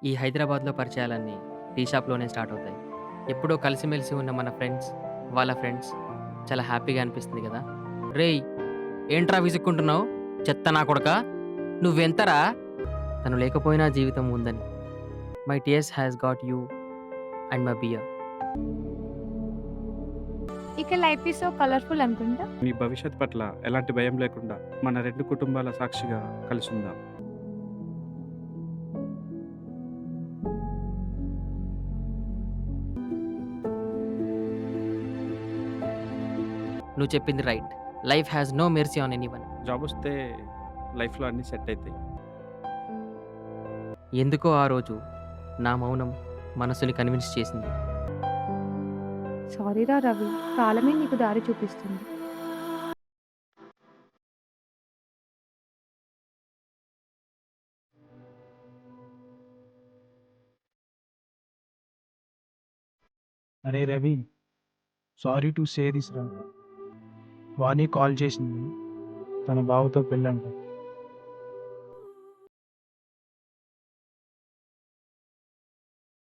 ఈ హైదరాబాద్‌లో పరిచయాలన్నీ tea షాప్‌లోనే start అవుతాయి. ఎప్పుడో కలిసిమెలిసి ఉన్న మన ఫ్రెండ్స్, వాళ్ళ ఫ్రెండ్స్ చాలా హ్యాపీగా అనిపిస్తుంది గదా! "రేయ్! ఏంట్రా విసుక్కుంటున్నావు? చెత్త నా కొడకా! నువ్వెంతరా? తను లేకపోయినా జీవితం ఉందని. My tears has got you and my bear." ఇక లైఫ్ ఈజ్ సో కలర్‌ఫుల్ అనుకుంటా. మీ భవిష్యత్ పట్ల ఎలాంటి భయం లేకుండా మన 2 కుటుంబాల సాక్షిగా కలిసుందాం. నువ్వు చెప్పింది right. Life has no mercy on anyone. జాబొస్తే లైఫ్‌లో అన్నీ సెట్ అయితాయి. ఎందుకో ఆ రోజు నా మౌనం మనసుని కన్విన్స్ చేసింది. సారీరా రవి. కాలమే నీకు దారి చూపిస్తుంది. అరే Ravi, sorry to say this రా. వాణి కాల్ చేసింది. తన బావతో పెళ్ళంట.